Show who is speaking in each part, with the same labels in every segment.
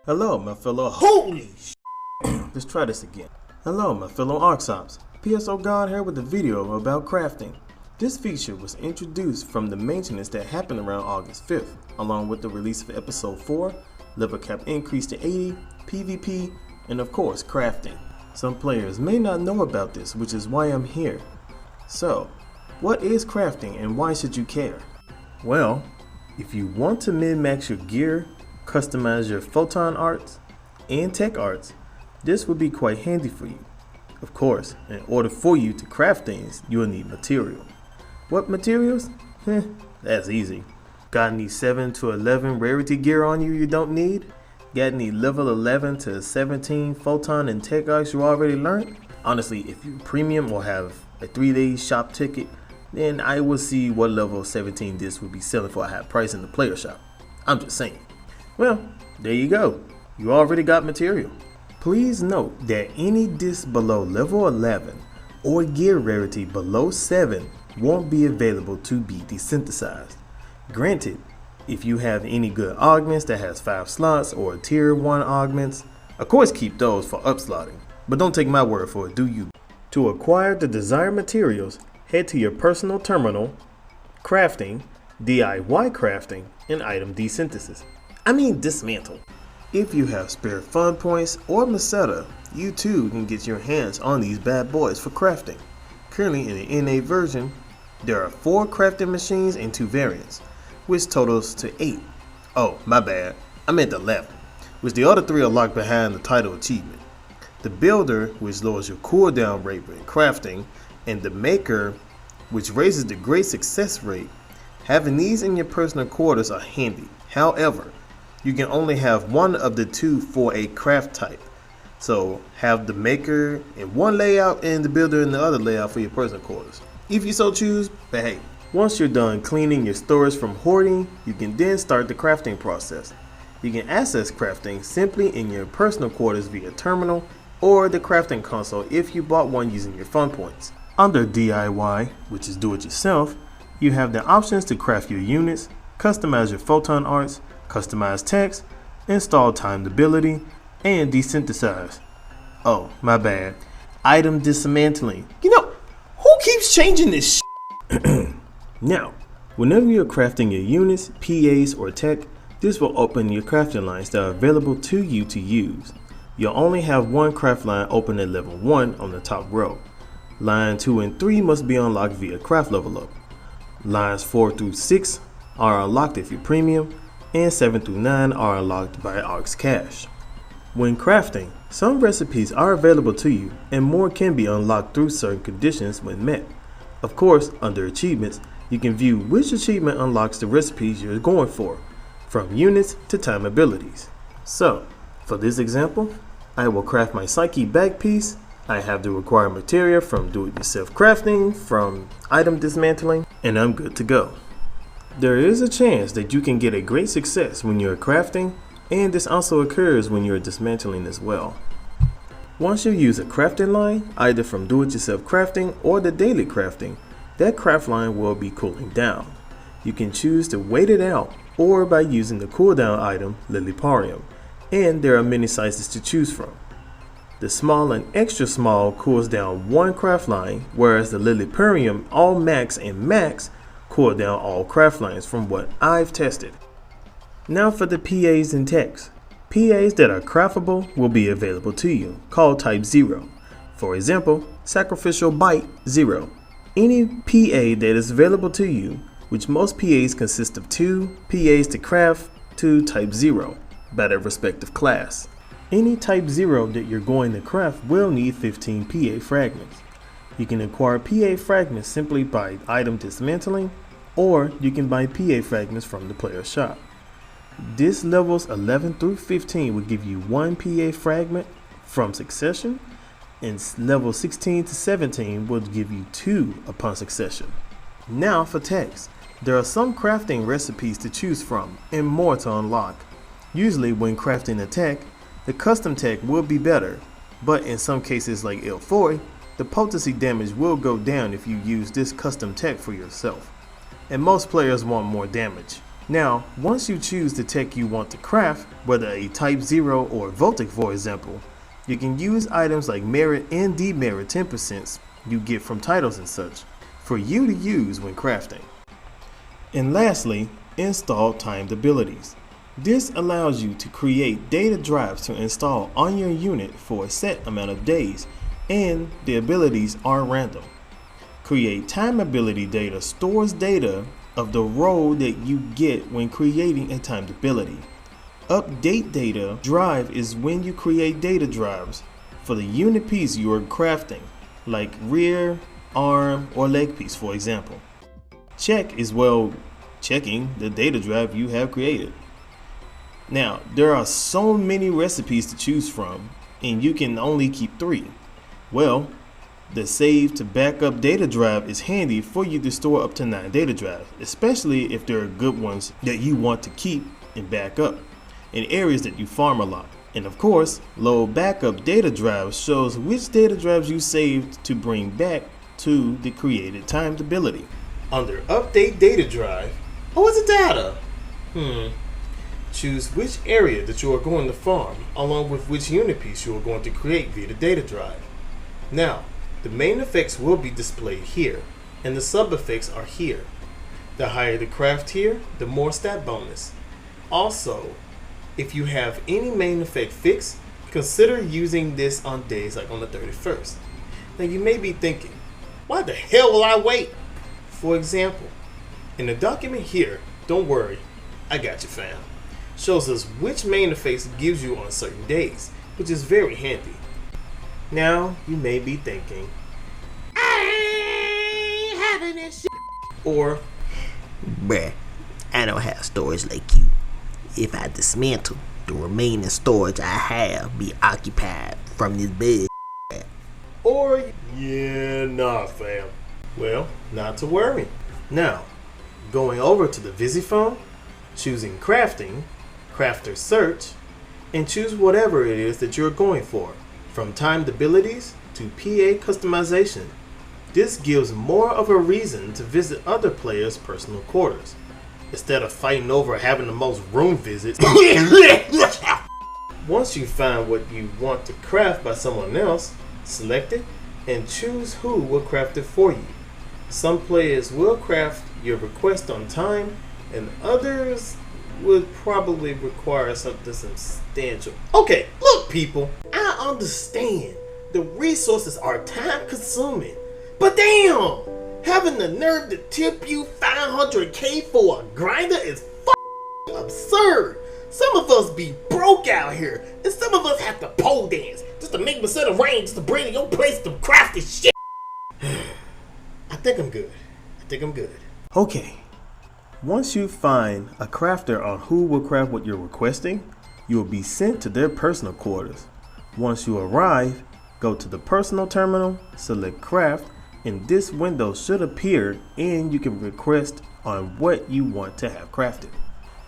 Speaker 1: Hello, my fellow. Holy sh! Let's try this again. Hello, my fellow ARKS Ops. PSO God here with a video about crafting. This feature was introduced from the maintenance that happened around August 5th, along with the release of episode 4, level cap increase to 80, PvP, and of course, crafting. Some players may not know about this, which is why I'm here. So, what is crafting and why should you care? Well, if you want to min-max your gear, customize your photon arts, and tech arts, this would be quite handy for you. Of course, in order for you to craft things, you will need material. What materials? That's easy. Got any 7 to 11 rarity gear on you don't need? Got any level 11 to 17 photon and tech arts you already learned? Honestly, if you're premium or have a 3-day shop ticket, then I will see what level 17 disc would be selling for a high price in the player shop. I'm just saying. Well, there you go. You already got material. Please note that any disc below level 11 or gear rarity below 7 won't be available to be desynthesized. Granted, if you have any good augments that has 5 slots or tier 1 augments, of course keep those for upslotting, but don't take my word for it, do you? To acquire the desired materials, head to your personal terminal, crafting, DIY crafting, and item desynthesis. Dismantle. If you have spare fun points or Meseta, you too can get your hands on these bad boys for crafting. Currently in the NA version, there are 4 crafting machines and 2 variants, which totals to 8. Oh, my bad, I meant 11, which the other 3 are locked behind the title achievement. The Builder, which lowers your cooldown rate when crafting, and the Maker, which raises the great success rate. Having these in your personal quarters are handy. However, you can only have one of the 2 for a craft type. So have the Maker in one layout and the Builder in the other layout for your personal quarters, if you so choose. But hey, once you're done cleaning your storage from hoarding, you can then start the crafting process. You can access crafting simply in your personal quarters via terminal or the crafting console if you bought one using your fun points. Under DIY, which is do it yourself, you have the options to craft your units, customize your photon arts, customize text, install timed ability, and desynthesize. Oh, my bad. Item dismantling. Who keeps changing this shit? Now, whenever you're crafting your units, PAs, or tech, this will open your crafting lines that are available to you to use. You'll only have one craft line open at level 1 on the top row. Line 2 and 3 must be unlocked via craft level up. Lines 4 through 6 are unlocked if you're premium, and 7 through 9 are unlocked by ARKS Cash. When crafting, some recipes are available to you and more can be unlocked through certain conditions when met. Of course, under achievements, you can view which achievement unlocks the recipes you're going for, from units to time abilities. So, for this example, I will craft my Psyche back piece. I have the required material from do-it-yourself crafting, from item dismantling, and I'm good to go. There is a chance that you can get a great success when you're crafting, and this also occurs when you're dismantling as well. Once you use a crafting line, either from do-it-yourself crafting or the daily crafting, that craft line will be cooling down. You can choose to wait it out or by using the cooldown item Liliparium, and there are many sizes to choose from. The small and extra small cools down one craft line, whereas the Liliparium all max and max cool down all craft lines from what I've tested. Now for the PAs and techs. PAs that are craftable will be available to you, called type 0. For example, Sacrificial Bite 0. Any PA that is available to you, which most PAs consist of 2 PAs to craft to type 0 by their respective class. Any type 0 that you're going to craft will need 15 PA fragments. You can acquire PA fragments simply by item dismantling, or you can buy PA fragments from the player shop. This levels 11 through 15 will give you 1 PA fragment from succession, and level 16 to 17 will give you 2 upon succession. Now for techs. There are some crafting recipes to choose from and more to unlock. Usually when crafting a tech, the custom tech will be better, but in some cases like L4, the potency damage will go down if you use this custom tech for yourself, and most players want more damage. Now, once you choose the tech you want to craft, whether a Type 0 or Voltic for example, you can use items like merit and demerit 10% you get from titles and such, for you to use when crafting. And lastly, install timed abilities. This allows you to create data drives to install on your unit for a set amount of days, and the abilities are random. Create time ability data stores data of the role that you get when creating a timed ability. Update data drive is when you create data drives for the unit piece you are crafting, like rear, arm, or leg piece for example. Check is checking the data drive you have created. Now, there are so many recipes to choose from, and you can only keep 3. Well, the save to backup data drive is handy for you to store up to 9 data drives, especially if there are good ones that you want to keep and back up in areas that you farm a lot. And of course, load backup data drives shows which data drives you saved to bring back to the created timed ability. Under update data drive, it's a data. Choose which area that you are going to farm, along with which unit piece you are going to create via the data drive. Now, the main effects will be displayed here, and the sub effects are here. The higher the craft tier, the more stat bonus. Also, if you have any main effect fixed, consider using this on days like on the 31st. Now you may be thinking, why the hell will I wait? For example, in the document here, don't worry, I got you fam, shows us which main effects gives you on certain days, which is very handy. Now you may be thinking, I ain't having this shit. Or,
Speaker 2: bruh, I don't have storage like you. If I dismantle, the remaining storage I have be occupied from this bed.
Speaker 1: Or, yeah, nah fam. Well, not to worry. Now, going over to the Visiphone, choosing crafting, crafter search, and choose whatever it is that you're going for, from timed abilities to PA customization. This gives more of a reason to visit other players' personal quarters, instead of fighting over having the most room visits. Once you find what you want to craft by someone else, select it and choose who will craft it for you. Some players will craft your request on time, and others would probably require something substantial. Okay, look people, I understand the resources are time consuming, but damn, having the nerve to tip you 500k for a grinder is absurd. Some of us be broke out here, and some of us have to pole dance just to make a set of rain just to bring to your place to craft this shit. I think I'm good. Okay. Once you find a crafter on who will craft what you're requesting, you will be sent to their personal quarters. Once you arrive, go to the personal terminal, select craft, and this window should appear and you can request on what you want to have crafted.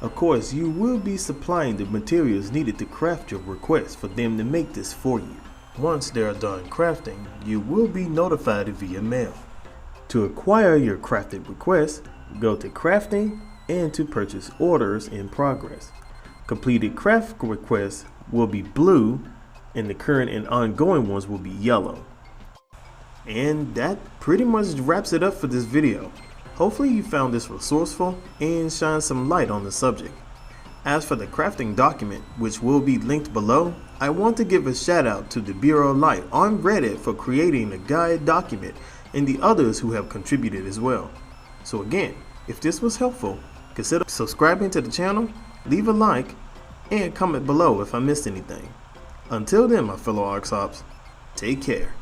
Speaker 1: Of course, you will be supplying the materials needed to craft your request for them to make this for you. Once they are done crafting, you will be notified via mail. To acquire your crafted request, go to crafting and to purchase orders in progress. Completed craft requests will be blue and the current and ongoing ones will be yellow. And that pretty much wraps it up for this video. Hopefully you found this resourceful and shine some light on the subject. As for the crafting document, which will be linked below, I want to give a shout out to the Bureau Light on Reddit for creating the guide document and the others who have contributed as well. So again, if this was helpful, consider subscribing to the channel, leave a like, and comment below if I missed anything. Until then, my fellow ARKS Ops, take care.